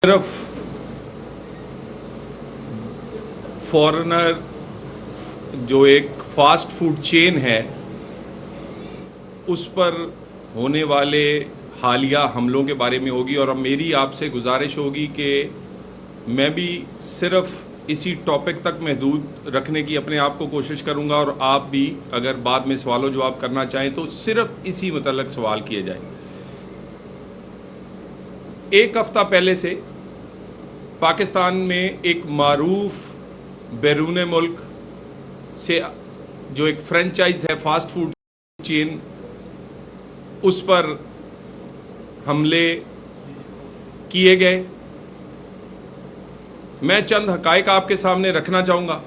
सिर्फ फॉरेनर जो एक फास्ट फूड चेन है उस पर होने वाले हालिया हमलों के बारे में होगी। और अब मेरी आपसे गुजारिश होगी कि मैं भी सिर्फ इसी टॉपिक तक महदूद रखने की अपने आप को कोशिश करूंगा और आप भी अगर बाद में सवालों जवाब करना चाहें तो सिर्फ इसी मुतल्लिक़ सवाल किए जाए। एक हफ़्ता पहले से पाकिस्तान में एक मारूफ बैरून मुल्क से जो एक फ्रेंचाइज है फास्ट फूड चेन, उस पर हमले किए गए। मैं चंद हक़ाइक़ आपके सामने रखना चाहूँगा।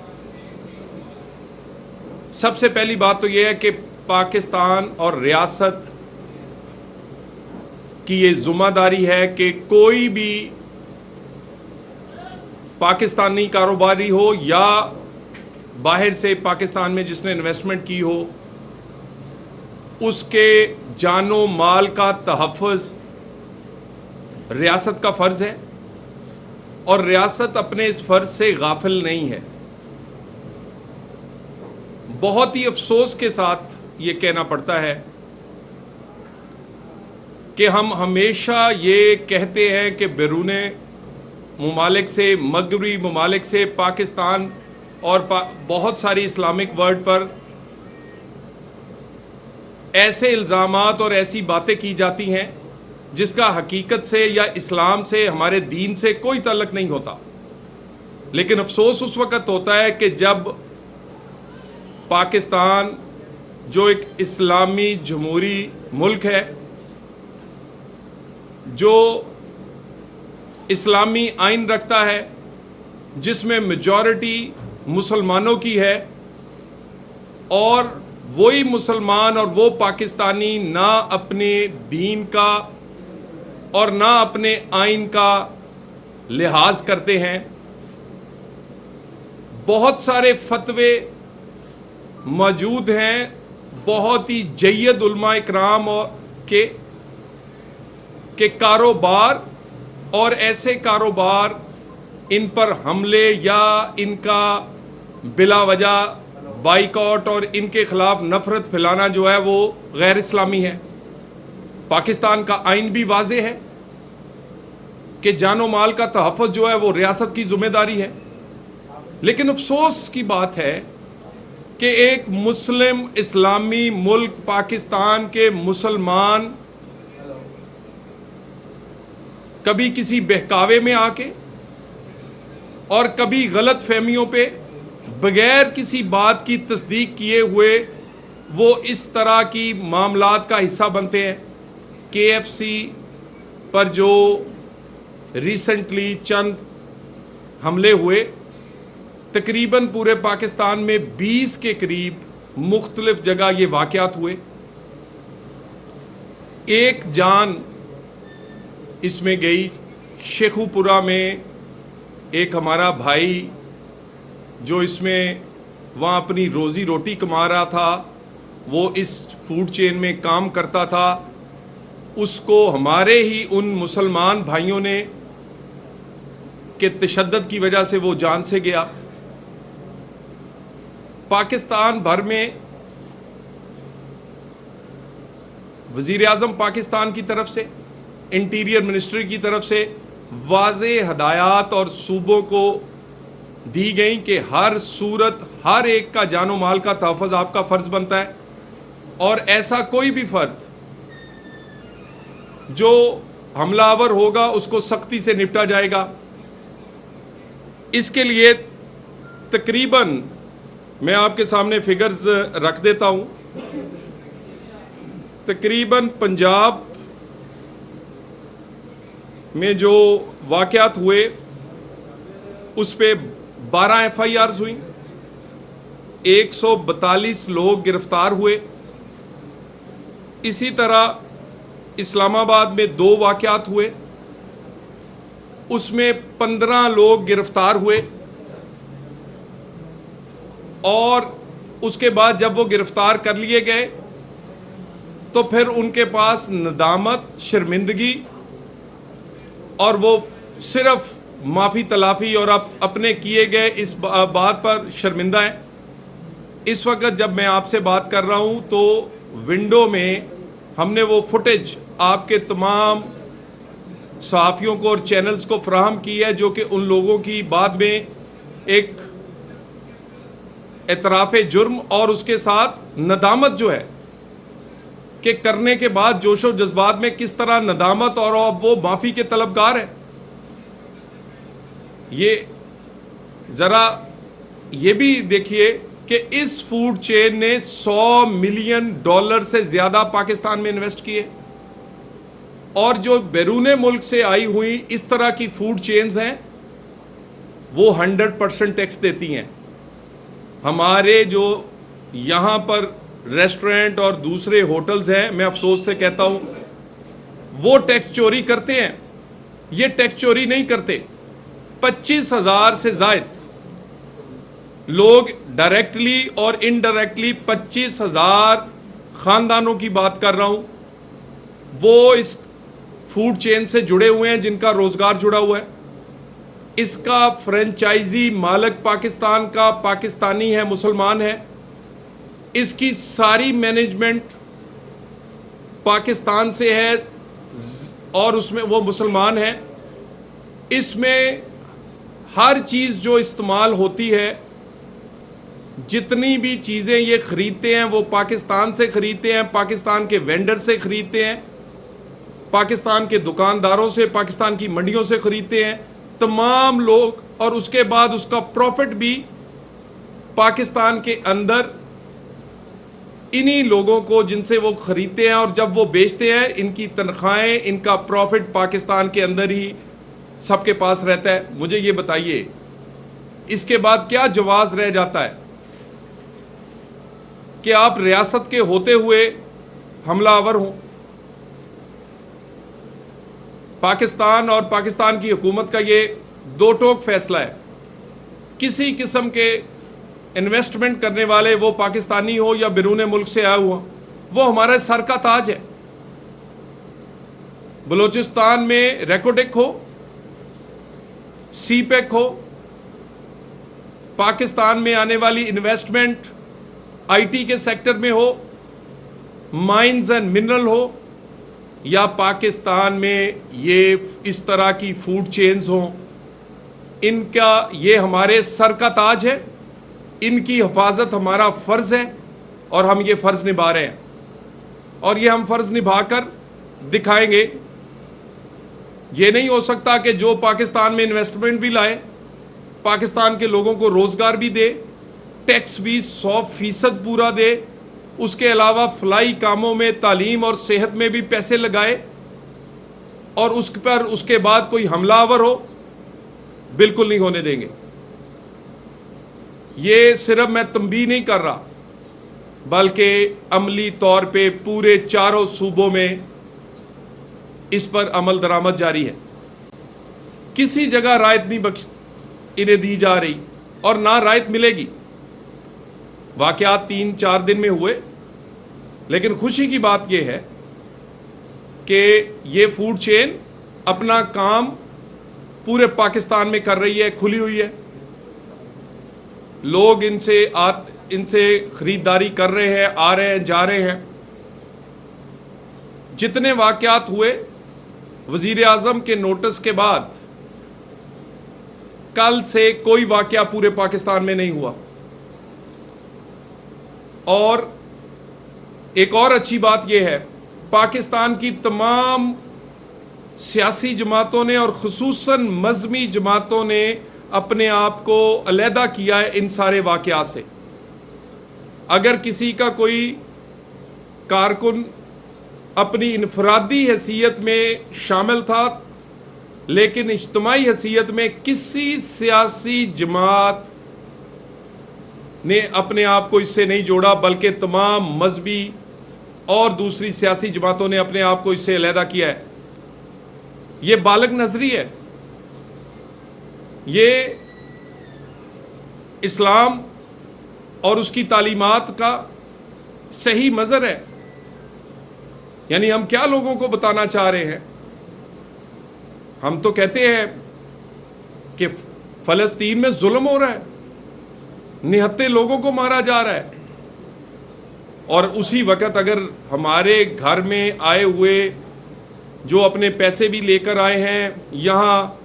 सबसे पहली बात तो यह है कि पाकिस्तान और रियासत की ये ज़िम्मेदारी है कि कोई भी पाकिस्तानी कारोबारी हो या बाहर से पाकिस्तान में जिसने इन्वेस्टमेंट की हो, उसके जानो माल का तहफ़्फ़ुज़ रियासत का फ़र्ज़ है और रियासत अपने इस फ़र्ज़ से गाफिल नहीं है। बहुत ही अफसोस के साथ ये कहना पड़ता है कि हम हमेशा ये कहते हैं कि बैरून ममालिक से, मगरबी ममालिक से पाकिस्तान और बहुत सारी इस्लामिक वर्ल्ड पर ऐसे इल्ज़ामात और ऐसी बातें की जाती हैं जिसका हकीकत से या इस्लाम से, हमारे दीन से कोई ताल्लुक़ नहीं होता। लेकिन अफसोस उस वक़्त होता है कि जब पाकिस्तान जो एक इस्लामी जमहूरी मुल्क है, जो इस्लामी आइन रखता है, जिसमें मेजॉरिटी मुसलमानों की है, और वही मुसलमान और वो पाकिस्तानी ना अपने दीन का और ना अपने आइन का लिहाज करते हैं। बहुत सारे फतवे मौजूद हैं, बहुत ही जय्यद उलमा इकराम के कारोबार और ऐसे कारोबार, इन पर हमले या इनका बिला वजह बाइकआउट और इनके खिलाफ नफरत फैलाना जो है वो गैर इस्लामी है। पाकिस्तान का आइन भी वाज़े है कि जानो माल का तहफ़्फ़ुज़ जो है वो रियासत की जिम्मेदारी है। लेकिन अफसोस की बात है कि एक मुस्लिम इस्लामी मुल्क पाकिस्तान के मुसलमान कभी किसी बहकावे में आके और कभी गलत फहमियों पे बगैर किसी बात की तस्दीक किए हुए वो इस तरह की मामलात का हिस्सा बनते हैं। KFC पर जो रिसेंटली चंद हमले हुए, तकरीबन पूरे पाकिस्तान में 20 के करीब मुख्तलिफ जगह ये वाक़यात हुए। एक जान इसमें गई शेखुपुरा में, एक हमारा भाई जो इसमें वहाँ अपनी रोज़ी रोटी कमा रहा था, वो इस फूड चेन में काम करता था, उसको हमारे ही उन मुसलमान भाइयों ने के तशद्दुद की वजह से वो जान से गया। पाकिस्तान भर में वज़ीर आज़म पाकिस्तान की तरफ से, इंटीरियर मिनिस्ट्री की तरफ से वाज़े हदायत और सूबों को दी गई कि हर सूरत हर एक का जानो माल का तहफ़्फ़ुज़ आपका फ़र्ज़ बनता है और ऐसा कोई भी फ़र्द जो हमलावर होगा उसको सख्ती से निपटा जाएगा। इसके लिए तकरीबन मैं आपके सामने फिगर्स रख देता हूँ। तकरीबन पंजाब में जो वाक़यात हुए उस पे 12 FIRs हुई, 142 लोग गिरफ्तार हुए। इसी तरह इस्लामाबाद में 2 वाक़यात हुए, उसमें 15 लोग गिरफ्तार हुए और उसके बाद जब वो गिरफ्तार कर लिए गए तो फिर उनके पास नदामत, शर्मिंदगी और वो सिर्फ माफ़ी तलाफ़ी और आप अपने किए गए इस बात पर शर्मिंदा हैं। इस वक्त जब मैं आपसे बात कर रहा हूं तो विंडो में हमने वो फुटेज आपके तमाम सहाफ़ियों को और चैनल्स को फराहम की है, जो कि उन लोगों की बाद में एक एतराफ़ जुर्म और उसके साथ नदामत जो है कि करने के बाद जोशो जज्बात में किस तरह नदामत और अब वो माफ़ी के तलबगार है। ये ज़रा ये भी देखिए कि इस फूड चेन ने $100 मिलियन से ज़्यादा पाकिस्तान में इन्वेस्ट किए, और जो बैरून मुल्क से आई हुई इस तरह की फूड चेन्स हैं वो 100% टैक्स देती हैं। हमारे जो यहाँ पर रेस्टोरेंट और दूसरे होटल्स हैं, मैं अफसोस से कहता हूँ, वो टैक्स चोरी करते हैं। ये टैक्स चोरी नहीं करते। 25,000 से ज़ायद लोग डायरेक्टली और इनडायरेक्टली 25,000 ख़ानदानों की बात कर रहा हूँ, वो इस फूड चेन से जुड़े हुए हैं, जिनका रोज़गार जुड़ा हुआ है। इसका फ्रेंचाइजी मालिक पाकिस्तान का पाकिस्तानी है, मुसलमान है। इसकी सारी मैनेजमेंट पाकिस्तान से है और उसमें वो मुसलमान है। इसमें हर चीज़ जो इस्तेमाल होती है, जितनी भी चीज़ें ये ख़रीदते हैं वो पाकिस्तान से ख़रीदते हैं, पाकिस्तान के वेंडर से ख़रीदते हैं, पाकिस्तान के दुकानदारों से, पाकिस्तान की मंडियों से ख़रीदते हैं तमाम लोग। और उसके बाद उसका प्रॉफिट भी पाकिस्तान के अंदर इन्हीं लोगों को जिनसे वो ख़रीदते हैं, और जब वो बेचते हैं इनकी तनख्वाहें, इनका प्रॉफिट पाकिस्तान के अंदर ही सबके पास रहता है। मुझे ये बताइए, इसके बाद क्या जवाज़ रह जाता है कि आप रियासत के होते हुए हमलावर हों? पाकिस्तान और पाकिस्तान की हुकूमत का ये दो टोक फैसला है। किसी किस्म के इन्वेस्टमेंट करने वाले, वो पाकिस्तानी हो या बैरून मुल्क से आया हुआ, वो हमारे सर का ताज है। बलूचिस्तान में रेकोटेक हो, सीपेक हो, पाकिस्तान में आने वाली इन्वेस्टमेंट आईटी के सेक्टर में हो, माइंस एंड मिनरल हो, या पाकिस्तान में ये इस तरह की फूड चेन्स हों, इनका ये हमारे सर का ताज है। इनकी हिफाजत हमारा फ़र्ज़ है और हम ये फ़र्ज़ निभा रहे हैं, और ये हम फ़र्ज़ निभाकर दिखाएंगे। ये नहीं हो सकता कि जो पाकिस्तान में इन्वेस्टमेंट भी लाए, पाकिस्तान के लोगों को रोज़गार भी दे, टैक्स भी 100% पूरा दे, उसके अलावा फलाई कामों में, तालीम और सेहत में भी पैसे लगाए, और उस पर उसके बाद कोई हमलावर हो, बिल्कुल नहीं होने देंगे। ये सिर्फ मैं तंबीह नहीं कर रहा, बल्कि अमली तौर पे पूरे चारों सूबों में इस पर अमल दरामद जारी है। किसी जगह रायत नहीं बख्श इन्हें दी जा रही, और ना रायत मिलेगी। वाक़यात 3-4 दिन में हुए, लेकिन खुशी की बात यह है कि ये फूड चेन अपना काम पूरे पाकिस्तान में कर रही है, खुली हुई है। लोग इनसे ख़रीदारी कर रहे हैं, आ रहे हैं, जा रहे हैं। जितने वाक़यात हुए वज़ीर आज़म के नोटिस के बाद, कल से कोई वाक़या पूरे पाकिस्तान में नहीं हुआ। और एक और अच्छी बात यह है, पाकिस्तान की तमाम सियासी जमातों ने और ख़ुसूसन मज़हबी जमातों ने अपने आप को अलहदा किया है इन सारे वाक़यात से। अगर किसी का कोई कारकुन अपनी इनफरादी हैसियत में शामिल था, लेकिन इज्तिमाई हैसियत में किसी सियासी जमात ने अपने आप को इससे नहीं जोड़ा, बल्कि तमाम मजहबी और दूसरी सियासी जमातों ने अपने आप को इससे अलहदा किया है। ये बालग नजरी है, ये इस्लाम और उसकी तालीमात का सही मज़हर है। यानी हम क्या लोगों को बताना चाह रहे हैं? हम तो कहते हैं कि फ़लस्तीन में जुल्म हो रहा है, निहत्ते लोगों को मारा जा रहा है, और उसी वक्त अगर हमारे घर में आए हुए जो अपने पैसे भी लेकर आए हैं, यहाँ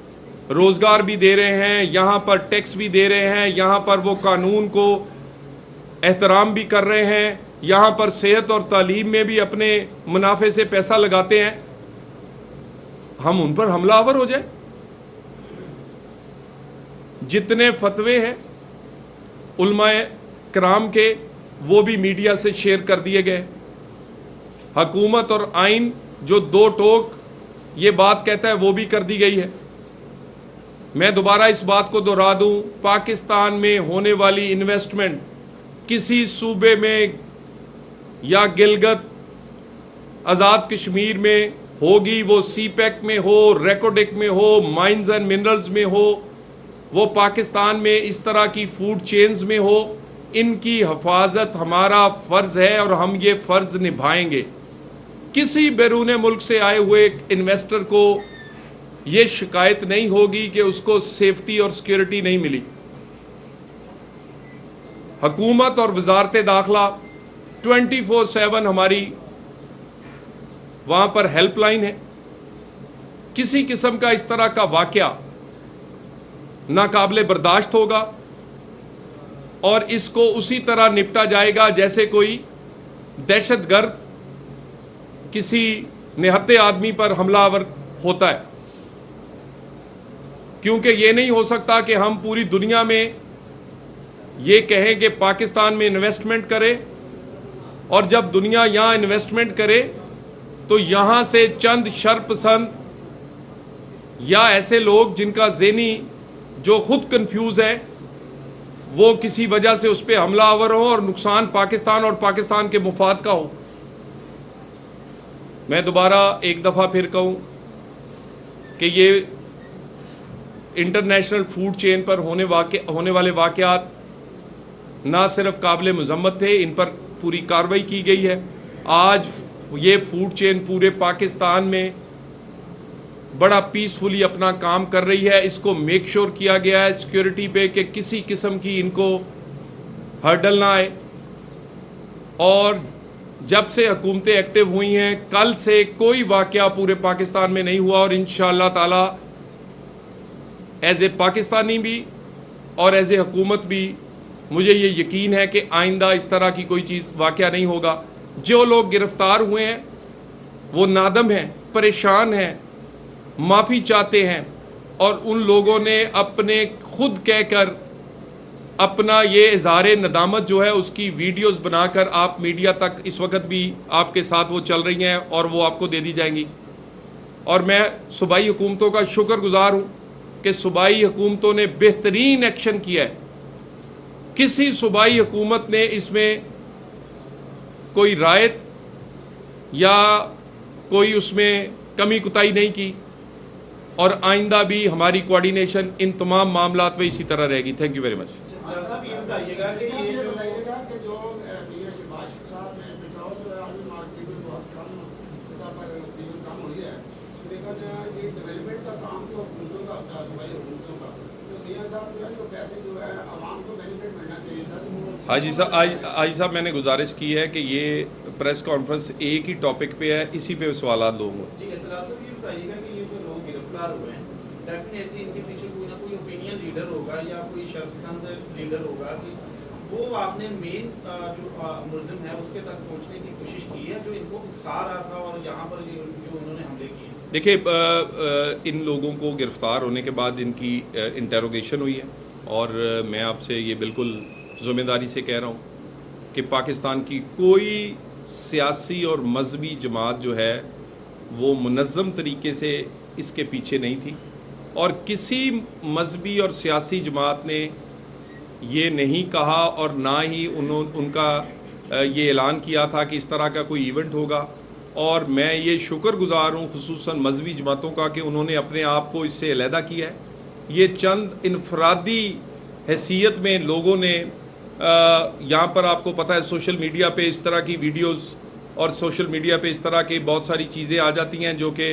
रोज़गार भी दे रहे हैं, यहाँ पर टैक्स भी दे रहे हैं, यहाँ पर वो कानून को एहतराम भी कर रहे हैं, यहाँ पर सेहत और तालीम में भी अपने मुनाफे से पैसा लगाते हैं, हम उन पर हमलावर हो जाए? जितने फतवे हैं उलमाए कराम के, वो भी मीडिया से शेयर कर दिए गए। हुकूमत और आइन जो दो टोक ये बात कहता है वो भी कर दी गई है। मैं दोबारा इस बात को दोहरा दूं, पाकिस्तान में होने वाली इन्वेस्टमेंट किसी सूबे में या गिलगित आज़ाद कश्मीर में होगी, वो सीपैक में हो, रेकोडिक में हो, माइंस एंड मिनरल्स में हो, वो पाकिस्तान में इस तरह की फूड चेन्स में हो, इनकी हिफाजत हमारा फ़र्ज़ है और हम ये फ़र्ज़ निभाएंगे। किसी बैरून मुल्क से आए हुए इन्वेस्टर को ये शिकायत नहीं होगी कि उसको सेफ्टी और सिक्योरिटी नहीं मिली। हुकूमत और वजारत दाखिला 24/7 हमारी वहाँ पर हेल्पलाइन है। किसी किस्म का इस तरह का वाक़या नाकाबिले बर्दाश्त होगा और इसको उसी तरह निपटा जाएगा जैसे कोई दहशतगर्द किसी निहत्ते आदमी पर हमलावर होता है। क्योंकि ये नहीं हो सकता कि हम पूरी दुनिया में ये कहें कि पाकिस्तान में इन्वेस्टमेंट करे, और जब दुनिया यहाँ इन्वेस्टमेंट करे तो यहाँ से चंद शरपसंद या ऐसे लोग जिनका ज़हनी जो खुद कंफ्यूज है वो किसी वजह से उस पर हमलावर हो और नुकसान पाकिस्तान और पाकिस्तान के मुफाद का हो। मैं दोबारा एक दफ़ा फिर कहूँ कि ये इंटरनेशनल फूड चेन पर होने वाले वाक़यात ना सिर्फ काबिल मज़म्मत थे, इन पर पूरी कार्रवाई की गई है। आज ये फूड चेन पूरे पाकिस्तान में बड़ा पीसफुली अपना काम कर रही है। इसको मेक श्योर किया गया है सिक्योरिटी पे कि किसी किस्म की इनको हर्डल ना आए, और जब से हुकूमतें एक्टिव हुई हैं कल से कोई वाक़या पूरे पाकिस्तान में नहीं हुआ, और इंशाअल्लाह ताला एज ए पाकिस्तानी भी और एज ए हुकूमत भी मुझे ये यकीन है कि आइंदा इस तरह की कोई चीज़ वाक़या नहीं होगा। जो लोग गिरफ़्तार हुए हैं वो नादम हैं, परेशान हैं, माफ़ी चाहते हैं, और उन लोगों ने अपने खुद कहकर अपना ये इज़हार नदामत जो है उसकी वीडियोस बनाकर आप मीडिया तक इस वक्त भी आपके साथ वो चल रही हैं और वो आपको दे दी जाएंगी। और मैं सूबाई हुकूमतों का शुक्रगुज़ार हूँ कि सूबाई हुकूमतों ने बेहतरीन एक्शन किया है। किसी सूबाई हुकूमत ने इसमें कोई रायत या कोई उसमें कमी कुताही नहीं की, और आइंदा भी हमारी कोऑर्डिनेशन इन तमाम मामलात में इसी तरह रहेगी। Thank you very much. हाजी साहब मैंने गुजारिश की है कि ये प्रेस कॉन्फ्रेंस एक ही टॉपिक पे है, इसी पे सवाल दूंगा। डेफिनेटली इनके पीछे कोई ना कोई ओपिनियन लीडर होगा या कोई शर्पसंद लीडर होगा कि वो आपने मेन जो मुलजिम है उसके तक पहुंचने की कोशिश की है, जो इनको उकसा रहा था और यहाँ पर जो उन्होंने हमले किए। देखिए, इन लोगों को गिरफ़्तार होने के बाद इनकी इंटेरोगेशन हुई है, और मैं आपसे ये बिल्कुल ज़िम्मेदारी से कह रहा हूँ कि पाकिस्तान की कोई सियासी और मजहबी जमात जो है वो मुनज़्ज़म तरीके से इसके पीछे नहीं थी, और किसी मजहबी और सियासी जमात ने ये नहीं कहा और ना ही उनका ये ऐलान किया था कि इस तरह का कोई इवेंट होगा। और मैं ये शुक्रगुज़ार हूँ खुसूसन मजहबी जमातों का कि उन्होंने अपने आप को इससे अलहदा किया है। ये चंद इनफरादी हैसियत में लोगों ने यहाँ पर आपको पता है सोशल मीडिया पे इस तरह की वीडियोस और सोशल मीडिया पे इस तरह की बहुत सारी चीज़ें आ जाती हैं जो कि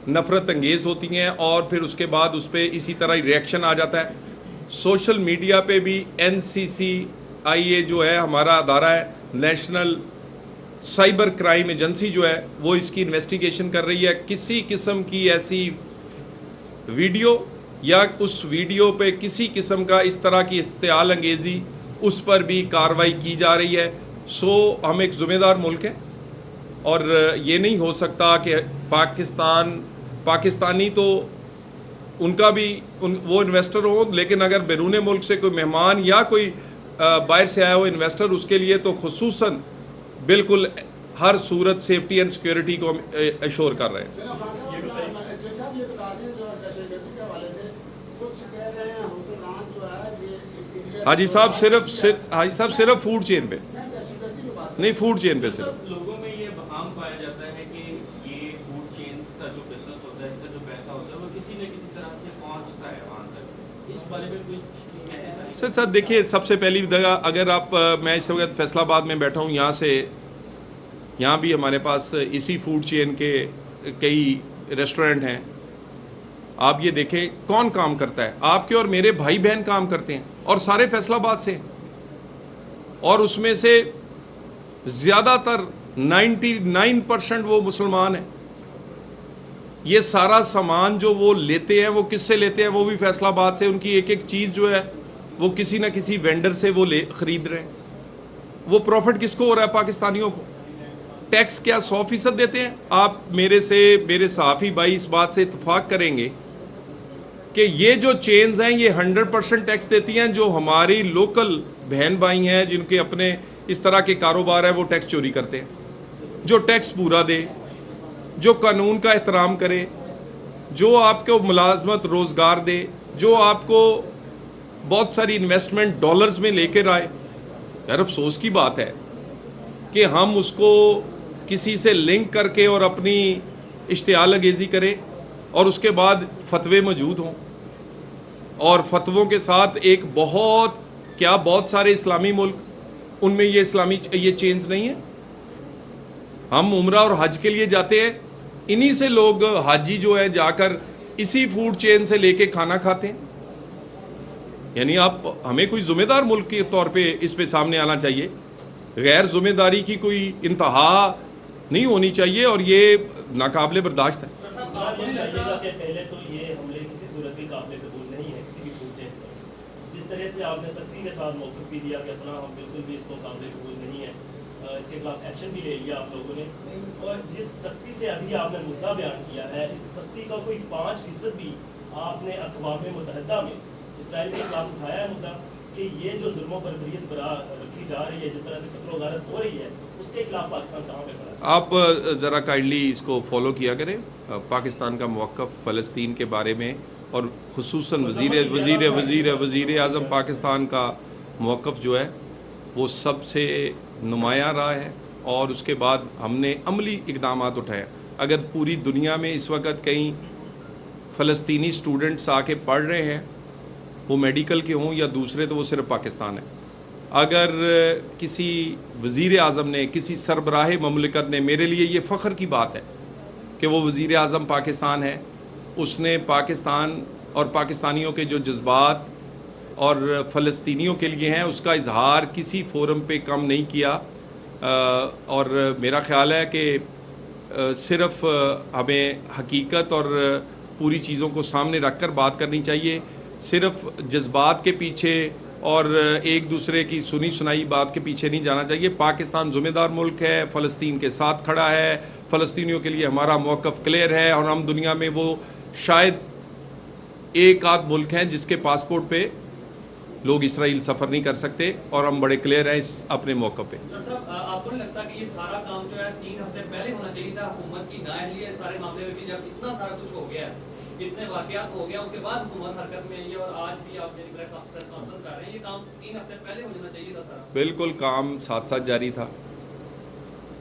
नफ़रत अंगेज़ होती हैं और फिर उसके बाद उस पर इसी तरह रिएक्शन आ जाता है। सोशल मीडिया पे भी NCCIA जो है हमारा अदारा है, नेशनल साइबर क्राइम एजेंसी जो है, वो इसकी इन्वेस्टिगेशन कर रही है। किसी किस्म की ऐसी वीडियो या उस वीडियो पे किसी किस्म का इस तरह की इस्तेआल अंगेज़ी, उस पर भी कार्रवाई की जा रही है। सो हम एक ज़िम्मेदार मुल्क है और ये नहीं हो सकता कि पाकिस्तानी तो उनका भी वो इन्वेस्टर हो, लेकिन अगर बैरून मुल्क से कोई मेहमान या कोई बाहर से आया हुआ इन्वेस्टर, उसके लिए तो खुसूसन बिल्कुल हर सूरत सेफ्टी एंड सिक्योरिटी को हम एश्योर कर रहे हैं। हाजी साहब सिर्फ फूड चेन पे नहीं, फूड चेन पे सिर्फ लोगों में ये बहाम पाया जाता है कि ये फूड चेन्स का जो बिजनेस होता है, इसका जो पैसा होता है, वो किसी न किसी तरह से पहुंचता है वहाँ तक। इस बारे में कुछ कहना चाहिए? सर देखिए, सबसे पहली जगह अगर आप मैं इस वक्त फैसलाबाद में बैठा हूँ, यहाँ भी हमारे पास इसी फूड चेन के कई रेस्टोरेंट हैं। आप ये देखें कौन काम करता है, आपके और मेरे भाई बहन काम करते हैं और सारे फैसलाबाद से, और उसमें से ज़्यादातर 99% वो मुसलमान हैं। ये सारा सामान जो वो लेते हैं, वो किससे लेते हैं? वो भी फैसलाबाद से। उनकी एक एक चीज़ जो है वो किसी ना किसी वेंडर से वो ख़रीद रहे हैं। वो प्रॉफिट किसको हो रहा है? पाकिस्तानियों को। टैक्स क्या 100% देते हैं? आप मेरे सहाफ़ी भाई इस बात से इत्तेफाक करेंगे कि ये जो चेन्स हैं ये 100% टैक्स देती हैं। जो हमारी लोकल बहन भाई हैं जिनके अपने इस तरह के कारोबार है, वो टैक्स चोरी करते हैं। जो टैक्स पूरा दे, जो कानून का एहतराम करे, जो आपको मुलाजमत रोज़गार दे, जो आपको बहुत सारी इन्वेस्टमेंट डॉलर्स में लेकर आए। यार अफसोस की बात है कि हम उसको किसी से लिंक करके और अपनी इश्तियाल अंगेज़ी करें और उसके बाद फतवे मौजूद हों, और फतवों के साथ एक बहुत सारे इस्लामी मुल्क, उनमें ये चेंज नहीं है। हम उम्रा और हज के लिए जाते हैं, इन्हीं से लोग हाजी जो है जाकर इसी फूड चेन से लेके खाना खाते हैं। यानी हमें कोई ज़िम्मेदार मुल्क के तौर पे इस पे सामने आना चाहिए। गैर ज़िम्मेदारी की कोई इंतहा नहीं होनी चाहिए और ये नाकाबिले बर्दाश्त है। पहले तो ये हमले किसी सूरत भी काबिल कबूल नहीं है किसी भी फूड चेन पर। जिस तरह से आपने सख्ती के साथ मौक़िफ़ भी दिया कि अपना हम बिल्कुल भी इसको काबिल कबूल नहीं है, इसके खिलाफ एक्शन भी ले लिया आप लोगों ने, और जिस सख्ती से अभी आपने मुद्दा बयान किया है, इस सख्ती का कोई 5% भी आपने अक़वाम मुत्तहिदा में इसराइल के खिलाफ उठाया है मुद्दा कि ये जो जुल्मों पर बरीयत रखी जा रही है, जिस तरह से कत्ल व गारत हो रही है, उसके खिलाफ पाकिस्तान कहाँ पे खड़ा है? आप ज़रा काइंडली इसको फॉलो किया करें। पाकिस्तान का मौक़िफ़ फ़लस्तीन के बारे में और खुसूसन वज़ीर आज़म पाकिस्तान का मौक़िफ़ जो है वो सबसे नुमायाँ रहा है, और उसके बाद हमने अमली इक़दामात उठाए। अगर पूरी दुनिया में इस वक्त कहीं फ़लस्तीनी स्टूडेंट्स आके पढ़ रहे हैं, वो मेडिकल के हों या दूसरे, तो वो सिर्फ पाकिस्तान है। अगर किसी वज़ीर आज़म ने, किसी सरबराह ममलिकत ने, मेरे लिए ये फ़ख्र की बात है कि वो वज़ीर आज़म पाकिस्तान है, उसने पाकिस्तान और पाकिस्तानियों के जो जज्बात और फ़लस्तीनियों के लिए हैं उसका इजहार किसी फ़ोरम पे कम नहीं किया। और मेरा ख़्याल है कि सिर्फ़ हमें हकीकत और पूरी चीज़ों को सामने रख कर बात करनी चाहिए। सिर्फ़ जज्बात के पीछे और एक दूसरे की सुनी सुनाई बात के पीछे नहीं जाना चाहिए। पाकिस्तान ज़िम्मेदार मुल्क है, फ़लस्तीन के साथ खड़ा है, फ़लस्तीनियों के लिए हमारा मौक़िफ़ क्लियर है, और हम दुनिया में वो शायद एक आध मुल्क हैं जिसके पासपोर्ट पे लोग इसराइल सफ़र नहीं कर सकते, और हम बड़े क्लियर हैं इस अपने मौक़िफ़ पे। आपको नहीं लगता कि ये सारा काम जो है 3 हफ्ते पहले होना चाहिए था हुकूमत की नाअहली है सारे मामले में भी? जब इतना सारा कुछ हो गया है, इतने वाक़यात हो गया, उसके बाद हुकूमत हरकत में आई है और आज भी आप मेरी प्रेस कॉन्फ्रेंस कर रहे हैं, ये काम 3 हफ्ते पहले हो जाना चाहिए था सारा। बिल्कुल काम साथ साथ जारी था।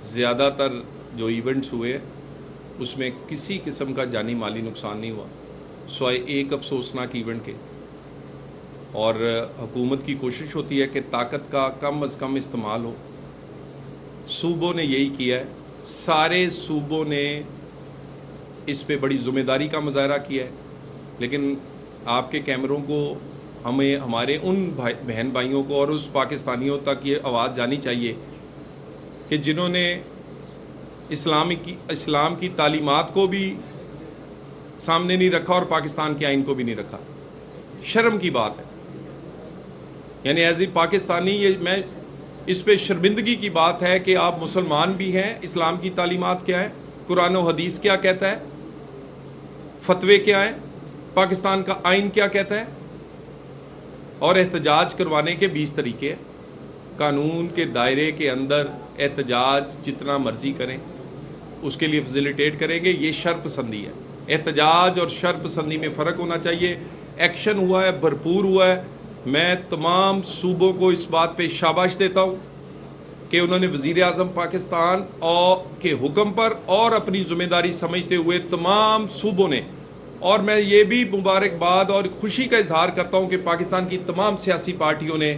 ज़्यादातर जो इवेंट्स हुए उसमें किसी किस्म का जानी माली नुकसान नहीं हुआ, सिवाय एक अफसोसनाक इवेंट के। और हुकूमत की कोशिश होती है कि ताकत का कम अज़ कम इस्तेमाल हो। सूबों ने यही किया है, सारे सूबों ने इस पे बड़ी ज़िम्मेदारी का मुजाहरा किया है, लेकिन आपके कैमरों को हमें हमारे उन बहन भाइयों को और उस पाकिस्तानियों तक ये आवाज़ जानी चाहिए कि जिन्होंने इस्लाम की तालीमात को भी सामने नहीं रखा और पाकिस्तान के आइन को भी नहीं रखा। शर्म की बात है, यानी एज ए पाकिस्तानी ये मैं इस पे शर्मिंदगी की बात है कि आप मुसलमान भी हैं, इस्लाम की तालीमात क्या है, कुरान और हदीस क्या कहता है, फतवे क्या है, पाकिस्तान का आइन क्या कहता है, और एहतजाज करवाने के 20 तरीके हैं। कानून के दायरे के अंदर एहतजाज जितना मर्जी करें, उसके लिए फैसिलिटेट करेंगे। ये शर्पसंदी है। एहतजाज और शर्पसंदी में फ़र्क होना चाहिए। एक्शन हुआ है, भरपूर हुआ है। मैं तमाम सूबों को इस बात पे शाबाश देता हूँ कि उन्होंने वज़ीर आज़म पाकिस्तान और के हुक्म पर और अपनी ज़िम्मेदारी समझते हुए तमाम सूबों ने, और मैं ये भी मुबारकबाद और ख़ुशी का इजहार करता हूँ कि पाकिस्तान की तमाम सियासी पार्टियों ने,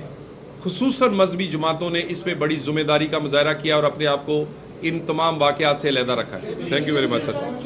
खुसूसन मजहबी जमातों ने इस पर बड़ी ज़िम्मेदारी का मुजाहरा किया और अपने आप को इन तमाम वाक़यात से अलहदा रखा है। Thank you very much sir.